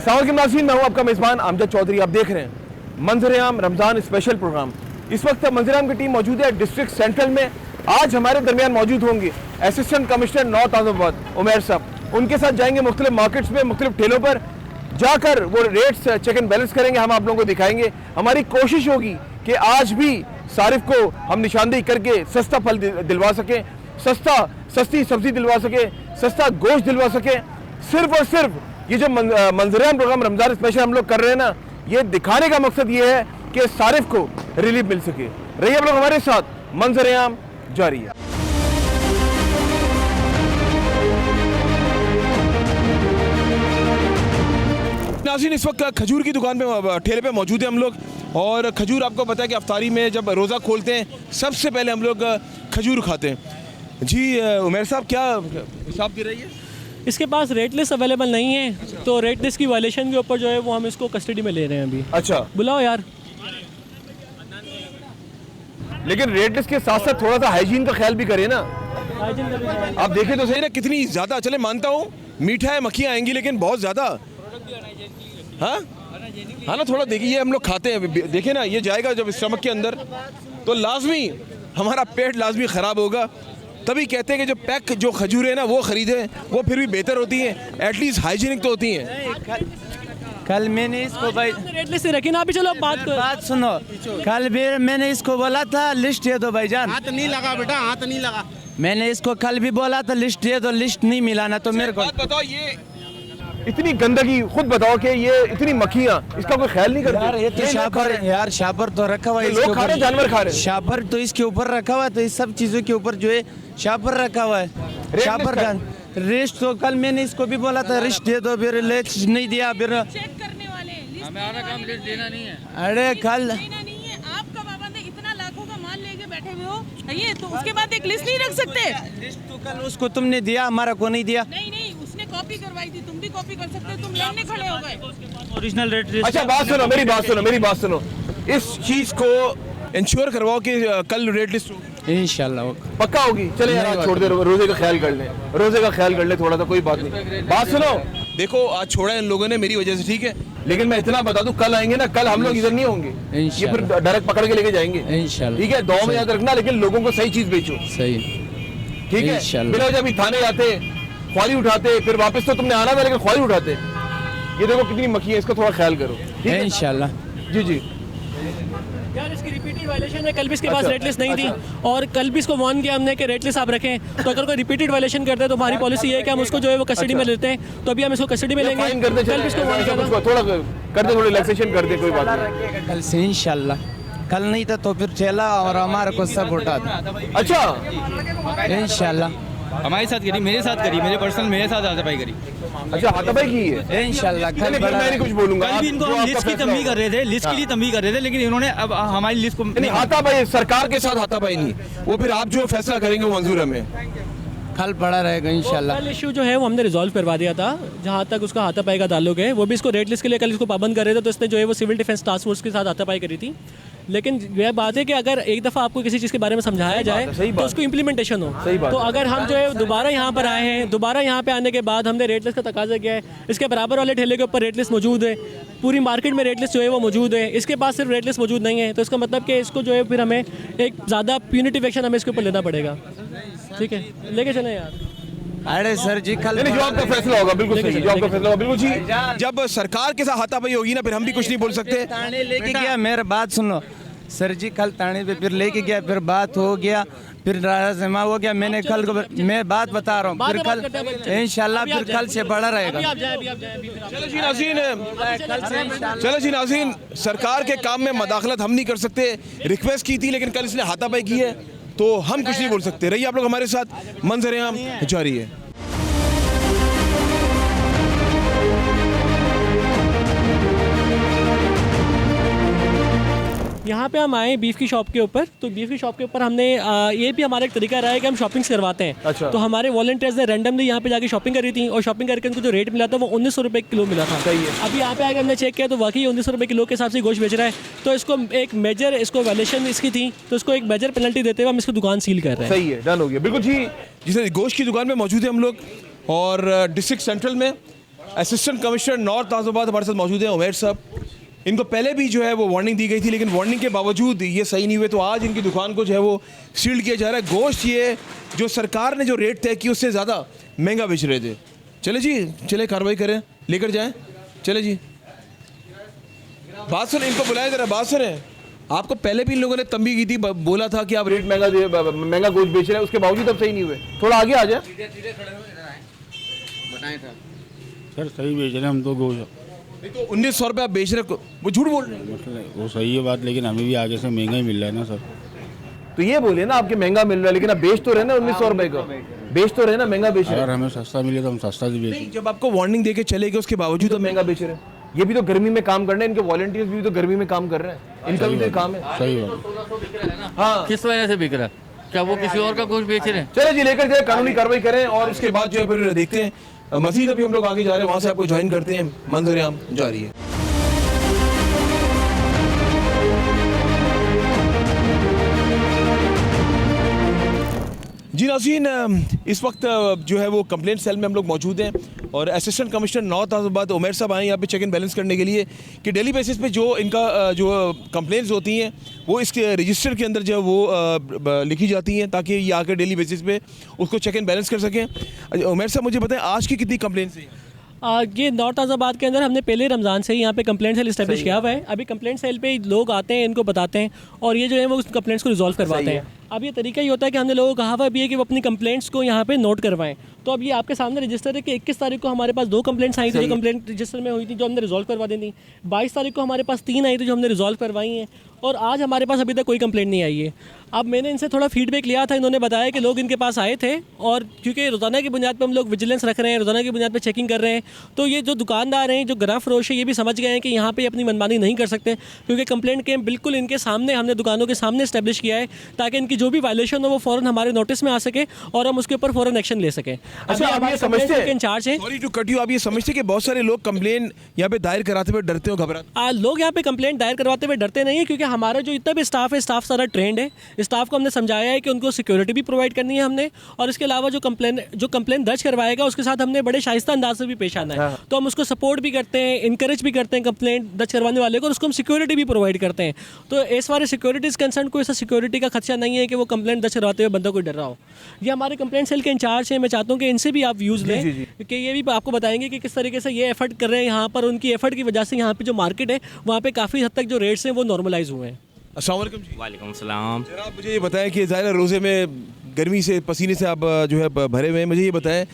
अस्सलाम नाज़रीन, मैं हूं आपका मेज़बान अमजद चौधरी। आप देख रहे हैं मंजर-ए-आम रमज़ान स्पेशल प्रोग्राम। इस वक्त मंजर-ए-आम की टीम मौजूद है डिस्ट्रिक्ट सेंट्रल में। आज हमारे दरमियान मौजूद होंगे असिस्टेंट कमिश्नर नॉर्थ आज़माबाद उमैर साहब। उनके साथ जाएंगे मुख्तलिफ मार्केट्स में, मुख्तलिफ ठेलों पर जाकर वो रेट्स चेक एंड बैलेंस करेंगे। हम आप लोगों को दिखाएंगे। हमारी कोशिश होगी कि आज भी सारिफ को हम निशानदेही करके सस्ता फल दिलवा सकें, सस्ती सब्जी दिलवा सके, सस्ता गोश्त दिलवा सके। सिर्फ और सिर्फ ये जो मंजर-ए-आम प्रोग्राम रमज़ान स्पेशल हम लोग कर रहे हैं ना, ये दिखाने का मकसद ये है कि सारिफ को रिलीफ मिल सके। रहिए आप लोग हमारे साथ, मंजर-ए-आम जारी है। नाज़रीन, इस वक्त खजूर की दुकान पे ठेले पे मौजूद है हम लोग। और खजूर आपको पता है कि अफ्तारी में जब रोज़ा खोलते हैं सबसे पहले हम लोग खजूर खाते हैं। जी उमैर साहब, क्या हिसाब दे रही है? इसके पास रेट लिस्ट अवेलेबल नहीं है, तो रेट लिस्ट की वायलेशन के ऊपर जो है वो हम इसको कस्टडी में ले रहे हैं अभी। अच्छा, बुलाओ यार। लेकिन रेट लिस्ट के साथ साथ थोड़ा सा हाइजीन का ख्याल भी करें ना। आप देखें तो सही ना कितनी ज़्यादा। चले मानता हूँ मीठा है, मक्खियाँ आएंगी, लेकिन बहुत ज़्यादा। हाँ हाँ ना, थोड़ा देखिए, ये हम लोग खाते हैं, देखें ना, ये जाएगा जब स्टमक के अंदर तो लाजमी हमारा पेट लाजमी ख़राब होगा। तभी कहते हैं कि जो पैक जो खजूर है ना वो ख़रीदें, वो फिर भी बेहतर होती हैं, एटलीस्ट हाइजीनिक तो होती हैं। कल मैंने इसको भाई रेट लिस्ट रखी ना, अभी चलो बात सुनो। कल भी मैंने इसको बोला था लिस्ट दे दो भाईजान। हाथ नहीं लगा बेटा, हाथ नहीं लगा। मैंने इसको कल भी बोला था लिस्ट दे दो, लिस्ट नहीं मिला ना तो मेरे को बताओ, ये इतनी गंदगी, खुद बताओ कि ये इतनी मक्खियाँ, इसका कोई ख्याल नहीं करते? यार ये तो शापर यार, शापर तो रखा हुआ है, लोग खा रहे हैं, जानवर खा रहे हैं। शापर तो इसके ऊपर रखा हुआ है, तो इस सब चीजों के ऊपर जो है शापर रखा हुआ है। शापर का रेस्ट तो कल मैंने इसको भी बोला था लिस्ट दे दो, फिर लिस्ट नहीं दिया। फिर चेक करने वाले हमारा काम लिस्ट देना नहीं है। अरे कल देना नहीं है, आपका पाबंद है, इतना लाखों का माल लेके बैठे हुए हो, ये तो उसके बाद एक लिस्ट नहीं रख सकते। लिस्ट तो कल उसको तुमने दिया, हमारा को नहीं दिया। नहीं नहीं, उसने कॉपी करवाई थी, तुम भी कॉपी कर सकते हो, तुम लेने खड़े हो गए। Original rate list. अच्छा बात सुनो, मेरी बात सुनो। इस चीज़ को इंश्योर करवाओ कि कल रेट लिस्ट इंशाल्लाह पक्का होगी। चले यार, आज छोड़ दे, रोजे का ख्याल कर ले, थोड़ा सा, कोई बात नहीं। बात सुनो, देखो आज छोड़ा इन लोगों ने मेरी वजह से, ठीक है, लेकिन मैं इतना बता दूं, कल आएंगे ना, कल हम लोग इधर नहीं होंगे, ये फिर डायरेक्ट पकड़ के लेके जाएंगे इंशाल्लाह। ठीक है, दो में याद रखना, लेकिन लोगों को सही चीज बेचो। सही, ठीक है। बिना जब थाने जाते, ख्वारी उठाते, फिर वापस तो तुमने आना था, लेकिन ख्वारी उठाते। ये देखो कितनी मक्खी है, इसका थोड़ा ख्याल करो, ठीक है इंशाल्लाह। जी यार इसकी रिपीटेड वायलेशन है, कल भी इसके पास रेट लिस्ट नहीं थी, और कल भी इसको वार्न किया हमने कि रेट लिस्ट आप रखें। तो अगर कोई रिपीटेड वायलेशन करते हैं तो हमारी पॉलिसी है कि हम उसको जो है वो कस्टडी में लेते हैं। तो अभी हम इसको कस्टडी में लेंगे। फाइन कर दे, कल भी इसको वार्न किया था। थोड़ा कर दे, थोड़ा रिलैक्सेशन कर दे, कोई बात नहीं। कल से इंशाल्लाह, कल नहीं था तो फिर चला और हमारे को सब उठा दो। अच्छा, इंशाल्लाह हमारे साथ करी, मेरे साथ करी, मेरे पर्सनल मेरे साथ हाथापाई करी। अच्छा हाथापाई की है इंशाल्लाह। मैं नहीं कुछ बोलूंगा। कल भी इनको हम लिस्ट की तंबीह कर रहे थे, लिस्ट के लिए तंबीह कर रहे थे, लेकिन इन्होंने अब हमारी लिस्ट को नहीं, हाथापाई सरकार के साथ हाथापाई नहीं, वो फिर आप जो फैसला करेंगे वो मंजूर हमें। कल पड़ा रहेगा इंशाल्लाह। कल इशू जो है वो हमने रिजॉल्व करवा दिया था, जहाँ तक उसका हाथापाई का ताल्लुक है। वो भी इसको रेट लिस्ट के लिए कल इसको पाबंद कर रहे थे, तो इसने जो है वो सिविल डिफेंस टास्क फोर्स के साथ हाथापाई करी थी। लेकिन यह बात है कि अगर एक दफ़ा आपको किसी चीज़ के बारे में समझाया जाए तो उसको इम्प्लीमेंटेशन हो। तो अगर हम जो है दोबारा यहाँ पर आए हैं, दोबारा यहाँ पे आने के बाद हमने रेट लिस्ट का तकाजा किया है, इसके बराबर वाले ठेले के ऊपर रेट लिस्ट मौजूद है, पूरी मार्केट में रेट लिस्ट जो है वो मौजूद है, इसके पास सिर्फ रेट लिस्ट मौजूद नहीं है। तो इसका मतलब कि इसको जो है फिर हमें एक ज़्यादा प्यूनिटिव एक्शन हमें इसके ऊपर लेना पड़ेगा। ठीक है, लेके चले यार। अरे सर जी, कल जो आपका फैसला होगा बिल्कुल सही, जो आपका फैसला होगा बिल्कुल जी। जब सरकार के साथ हाथापाई होगी ना, फिर हम भी कुछ नहीं बोल सकते। थाने लेके गया, मेरा बात सुनो सर जी, कल थाने पे फिर लेके गया, फिर बात हो गया, फिर राजमा हो गया। मैंने कल को, मैं बात बता रहा हूँ, फिर कल इंशाल्लाह फिर कल से बड़ा रहेगा। चलो जी नाज़रीन, सरकार के काम में मदाखलत हम नहीं कर सकते। रिक्वेस्ट की थी, लेकिन कल इसने हाथापाई की है, तो हम कुछ नहीं बोल सकते। रहिए आप लोग हमारे साथ, मंजर-ए-आम जारी है। यहाँ पे हम आए बीफ की शॉप के ऊपर, तो बीफ की शॉप के ऊपर हमने ये भी हमारा एक तरीका रहा है कि हम शॉपिंग करवाते हैं। अच्छा। तो हमारे वॉलंटियर्स ने रैंडमली यहाँ पे जाके शॉपिंग करी थी, और शॉपिंग करके उनको जो रेट मिला था वो 1900 रुपये किलो मिला था। सही है। अभी यहाँ पे आके हमने चेक किया तो वाकई 1900 रुपये किलो के हिसाब से गोश्त बेच रहा है। तो इसको एक मेजर, इसको वायलेशन इसकी थी, तो इसको एक मेजर पेनल्टी देते हुए हम इसको दुकान सील कर रहे हैं। सही है, डन हो गया, बिल्कुल जी। जिसे गोश्त की दुकान में मौजूद है हम लोग, और डिस्ट्रिक्ट सेंट्रल में असिस्टेंट कमिश्नर नॉर्थ नाज़िमाबाद हमारे साथ मौजूद हैं, उमैर साहब। इनको पहले भी जो है वो वार्निंग दी गई थी, लेकिन वार्निंग के बावजूद ये सही नहीं हुए, तो आज इनकी दुकान को जो है वो सील किया जा रहा है। गोश्त ये जो सरकार ने जो रेट तय की उससे ज़्यादा महंगा बेच रहे थे। चले जी, चले कार्रवाई करें, लेकर जाएं, चले जी। बात सुन, इनको बुलाया जरा, बात सुने। आपको पहले भी इन लोगों ने तंबी की थी, बोला था कि आप रेट महंगा गोश्त बेच रहे हैं, उसके बावजूद अब सही नहीं हुए। थोड़ा आगे आ जाए। सर सही बेच रहे हैं हम तो गोश्त, नहीं तो 1900 रुपये आप बेच रहे, वो झूठ बोल रहे हैं। मतलब वो सही है बात, लेकिन हमें भी आगे से महंगा ही मिल रहा है ना सर। तो ये बोले ना आपके महंगा मिल रहा है, लेकिन आप बेच तो रहे ना 1900 रुपये का, बेच तो रहे ना, महंगा बेच रहे अगर हमें सस्ता मिले तो हम सस्ता ही बेचें। जब आपको वार्निंग देके चले गए उसके बावजूद आप महंगा बेच रहे हैं। ये भी तो गर्मी में काम करना है, इनके वॉलंटियर्स भी तो गर्मी में काम कर रहे हैं, इनका भी तो काम है। सही बात। हाँ, किस वजह से बिक रहा है? क्या वो किसी और का कुछ बेच रहे हैं? चले जी, लेकर जाए, कानूनी कार्रवाई करें और उसके बाद जो है फिर देखते हैं। मजीद अभी हम लोग आगे जा रहे हैं, वहाँ से आपको ज्वाइन करते हैं। मंजर-ए-आम जारी है। जी नाज़रीन, इस वक्त जो है वो कंप्लेंट सेल में हम लोग मौजूद हैं और assistant commissioner north Nazimabad Umair साहब आए यहाँ पे चेक एंड बैलेंस करने के लिए कि डेली बेसिस पे जो इनका जो कंप्लेंट्स होती हैं वो इसके रजिस्टर के अंदर जो है वो लिखी जाती हैं, ताकि ये आकर डेली बेसिस पे उसको चेक एंड बैलेंस कर सकें। उमैर साहब मुझे बताएं, आज की कितनी कंप्लेंट्स हैं? ये नॉर्थ नाज़िमाबाद के अंदर हमने पहले रमज़ान से ही यहाँ पे कंप्लेंट सेल इस्टेब्लिश किया हुआ है। अभी कंप्लेंट सेल पे लोग आते हैं, इनको बताते हैं और ये जो है वो उस कंप्लेंट्स को रिजॉल्व करवाते हैं। अब ये तरीका ही होता है कि हमने लोगों को कहा हुआ भी है कि वो अपनी कंप्लेंट्स को यहाँ पे नोट करवाएं। तो अब ये आपके सामने रजिस्टर है कि 21 तारीख को हमारे पास 2 कंप्लेंट्स आई थी जो कंप्लेंट रजिस्टर में हुई थी, जो हमने रिजॉल्व करवा दी थी। 22 तारीख को हमारे पास 3 आई थी जो हमने रिजॉल्व करवाई हैं और आज हमारे पास अभी तक कोई कंप्लेंट नहीं आई है। अब मैंने इनसे थोड़ा फीडबैक लिया था, इन्होंने बताया कि लोग इनके पास आए थे और क्योंकि रोज़ाना की बुनियाद पर हम लोग विजिलेंस रख रहे हैं, रोज़ाना की बुनियाद पर चेकिंग कर रहे हैं, तो ये जो दुकानदार हैं, जो ग्राहक फरोश है, ये भी समझ गए हैं कि यहाँ पे अपनी मनमानी नहीं कर सकते, क्योंकि कंप्लेंट के बिल्कुल इनके सामने हमने दुकानों के सामने इस्टेब्लिश किया है ताकि इनकी जो भी वायलेशन हो वो फ़ौरन हमारे नोटिस में आ सके और हम उसके ऊपर फ़ौरन एक्शन ले सकें। अच्छा, आप ये समझते हैं, इंचार्ज हैं, सॉरी टू कट यू, आप ये समझते हैं कि बहुत सारे लोग कंप्लेन यहाँ पे दायर कराते हुए डरते हो, घबराते? लोग यहाँ पे कंप्लेंट दायर करवाते हुए डरते नहीं है, क्योंकि हमारा जो इतना भी स्टाफ है, स्टाफ सारा ट्रेंड है। स्टाफ को हमने समझाया है कि उनको सिक्योरिटी भी प्रोवाइड करनी है हमने, और इसके अलावा जो कंप्लेन दर्ज करवाएगा उसके साथ हमने बड़े शाइस्ता अंदाज से भी पेश आना है। तो हम उसको सपोर्ट भी करते हैं, इंकरेज भी करते हैं कंप्लेंट दर्ज करवाने वाले को, और उसको हम सिक्योरिटी भी प्रोवाइड करते हैं। तो as far as security is concern, कोई ऐसा सिक्योरिटी का खदशा नहीं है कि वो कंप्लेंट दर्ज करवाते हुए बंदा कोई डर रहा हो। ये हमारे कंप्लेंट सेल के इंचार्ज हैं, मैं चाहता हूँ कि इनसे भी आप व्यूज़ लें कि ये भी आपको बताएंगे कि किस तरीके से ये एफर्ट कर रहे हैं यहाँ पर। उनकी एफर्ट की वजह से यहाँ पे जो मार्केट है वहाँ पे काफ़ी हद तक जो रेट्स हैं वो नॉर्मलाइज हुए हैं। अस्सलाम वालेकुम जी। वालेकुम सलाम। जनाब मुझे ये बताएं कि ज़ाहिर रोज़े में गर्मी से पसीने से आप जो है भरे हुए हैं, मुझे ये बताएं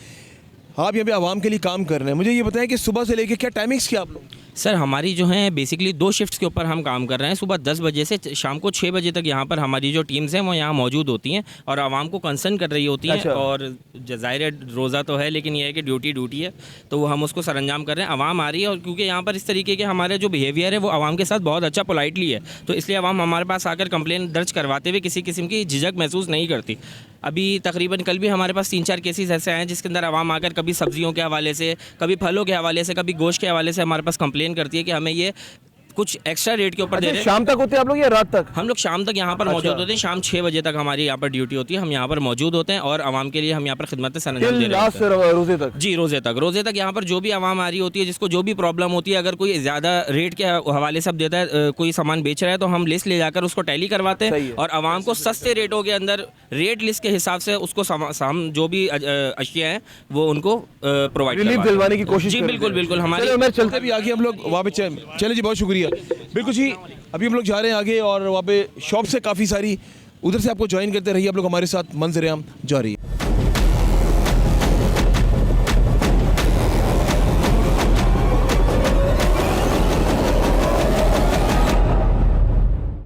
आप यहाँ पे आवाम के लिए काम कर रहे हैं, मुझे ये बताएं कि सुबह से लेके क्या टाइमिंग्स क्या आप लोग? सर हमारी जो है बेसिकली 2 शिफ्ट्स के ऊपर हम काम कर रहे हैं। सुबह 10 बजे से शाम को 6 बजे तक यहाँ पर हमारी जो टीम्स हैं वो यहाँ मौजूद होती हैं और आवाम को कंसर्न कर रही होती हैं। अच्छा। और ज़ाहिर रोज़ा तो है, लेकिन यह है कि ड्यूटी है, तो वो हम उसको सरअंजाम कर रहे हैं। आवाम आ रही है और क्योंकि यहाँ पर इस तरीके के हमारे जो बिहेवियर है वो आवाम के साथ बहुत अच्छा पोलाइटली है, तो इसलिए आवाम हमारे पास आकर कंप्लेन दर्ज करवाते हुए किसी किस्म की झिझक महसूस नहीं करती। अभी तकरीबन कल भी हमारे पास 3-4 केसेस ऐसे आए हैं जिसके अंदर आवाम आकर कभी सब्जियों के हवाले से, कभी फलों के हवाले से, कभी गोश्त के हवाले से हमारे पास कंप्लेन करती है कि हमें ये कुछ एक्स्ट्रा रेट के ऊपर दे रहे हैं। शाम तक होते हैं आप लोग या रात तक? हम लोग शाम तक यहाँ पर मौजूद होते हैं। शाम 6 बजे तक हमारी यहाँ पर ड्यूटी होती है, हम यहाँ पर मौजूद होते हैं और आवाम के लिए हम यहाँ पर खिदमत सरअंजाम दे रहे हैं। रोजे तक? जी, रोज़े तक यहाँ पर जो भी आवाम आ रही होती है, जिसको जो भी प्रॉब्लम होती है, अगर कोई ज़्यादा रेट के हवाले से देता है, कोई सामान बेच रहा है, तो हम लिस्ट ले जाकर उसको टैली करवाते हैं और आवाम को सस्ते रेटों के अंदर रेट लिस्ट के हिसाब से उसको जो भी अशिया हैं वो उनको प्रोवाइड दिलवाने की कोशिश। जी बिल्कुल हमारे मैं चलते भी आगे हम लोग वहाँ पे चले जी, बहुत शुक्रिया। बिल्कुल जी, अभी हम लोग जा रहे हैं आगे और वहाँ पे शॉप से काफ़ी सारी, उधर से आपको ज्वाइन करते रहिए आप लोग हमारे साथ। मंजर-ए-आम जारी है।